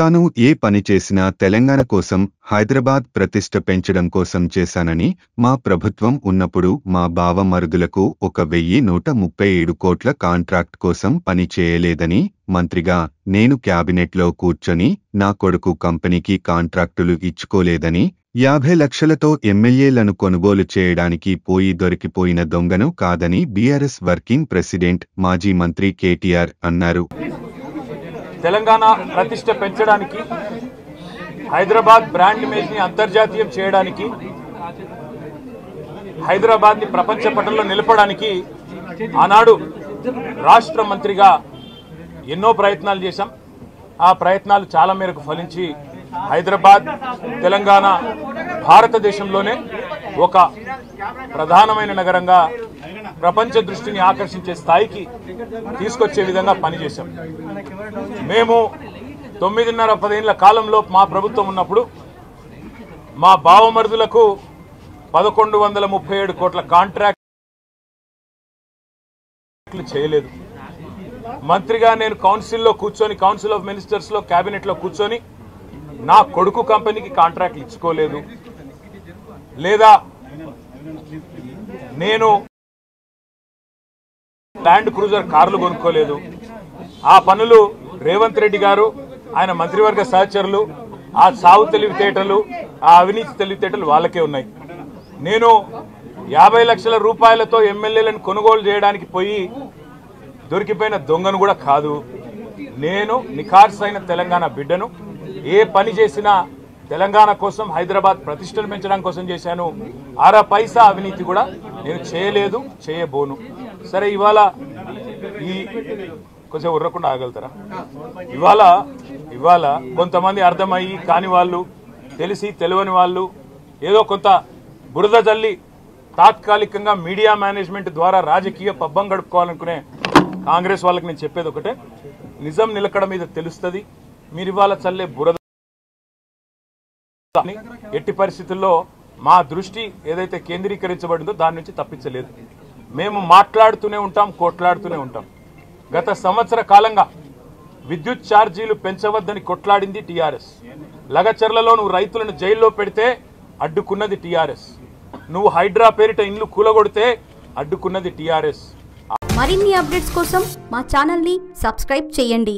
తాను ఏ పని చేసినా తెలంగాణ కోసం, హైదరాబాద్ ప్రతిష్ఠ పెంచడం కోసం చేశానని, మా ప్రభుత్వం ఉన్నప్పుడు మా బావమరుదులకు 1137 కోట్ల కాంట్రాక్ట్ కోసం పని చేయలేదని, మంత్రిగా నేను క్యాబినెట్లో కూర్చొని నా కొడుకు కంపెనీకి కాంట్రాక్టులు ఇచ్చుకోలేదని, 50 లక్షలతో ఎమ్మెల్యేలను కొనుగోలు చేయడానికి పోయి దొరికిపోయిన దొంగను కాదని బీఆర్ఎస్ వర్కింగ్ ప్రెసిడెంట్ మాజీ మంత్రి కేటీఆర్ అన్నారు. తెలంగాణ ప్రతిష్ఠ పెంచడానికి, హైదరాబాద్ బ్రాండ్ ఇమేజ్ని అంతర్జాతీయం చేయడానికి, హైదరాబాద్ని ప్రపంచ పటంలో నిలపడానికి ఆనాడు రాష్ట్ర మంత్రిగా ఎన్నో ప్రయత్నాలు చేశాం. ఆ ప్రయత్నాలు చాలా మేరకు ఫలించి హైదరాబాద్, తెలంగాణ భారతదేశంలోనే ఒక ప్రధానమైన నగరంగా ప్రపంచ దృష్టిని ఆకర్షించే స్థాయికి తీసుకొచ్చే విధంగా పనిచేశాం. మేము 9.5-10 ఏళ్ల కాలంలో మా ప్రభుత్వం ఉన్నప్పుడు మా బావమరుదులకు 1137 కోట్ల కాంట్రాక్ట్లు చేయలేదు. మంత్రిగా నేను కౌన్సిల్లో కూర్చొని, కౌన్సిల్ ఆఫ్ మినిస్టర్స్లో, క్యాబినెట్లో కూర్చొని నా కొడుకు కంపెనీకి కాంట్రాక్ట్లు ఇచ్చుకోలేదు, లేదా నేను ల్యాండ్ క్రూజర్ కార్లు కొనుక్కోలేదు. ఆ పనులు రేవంత్ రెడ్డి గారు, ఆయన మంత్రివర్గ సహచరులు, ఆ సాగు తెలివితేటలు, ఆ అవినీతి తెలివితేటలు వాళ్ళకే ఉన్నాయి. నేను 50 లక్షల రూపాయలతో ఎమ్మెల్యేలను కొనుగోలు చేయడానికి పోయి దొరికిపోయిన దొంగను కూడా కాదు. నేను నిఖార్సైన తెలంగాణ బిడ్డను. ఏ పని చేసినా తెలంగాణ కోసం, హైదరాబాద్ ప్రతిష్టలు పెంచడం కోసం చేశాను. అర పైసా అవినీతి కూడా నేను చేయలేదు, చేయబోను. సరే, ఇవాళ ఈ కొంచెం ఉర్రకుండా ఆగలుగుతారా? ఇవాళ కొంతమంది అర్థమయ్యి కాని వాళ్ళు, తెలిసి తెలియని వాళ్ళు ఏదో కొంత బురద జల్లి తాత్కాలికంగా మీడియా మేనేజ్మెంట్ ద్వారా రాజకీయ పబ్బం గడుపుకోవాలనుకునే కాంగ్రెస్ వాళ్ళకి నేను చెప్పేది ఒకటే, నిజం నిలకడ మీద తెలుస్తుంది. మీరు ఇవాళ చల్లే బురద ఎట్టి పరిస్థితుల్లో మా దృష్టి ఏదైతే కేంద్రీకరించబడిందో దాని నుంచి తప్పించలేదు. మేము మాట్లాడుతూనే ఉంటాం, కొట్లాడుతూనే ఉంటాం. గత సంవత్సర కాలంగా విద్యుత్ ఛార్జీలు పెంచవద్దని కొట్లాడింది టీఆర్ఎస్. లగచర్లలో నువ్వు రైతులను జైల్లో పెడితే అడ్డుకున్నది టీఆర్ఎస్. నువ్వు హైడ్రా పేరిట ఇండ్లు కూలగొడితే అడ్డుకున్నది టీఆర్ఎస్. మరిన్ని అప్డేట్స్ కోసం మా ఛానల్ని సబ్స్క్రైబ్ చేయండి.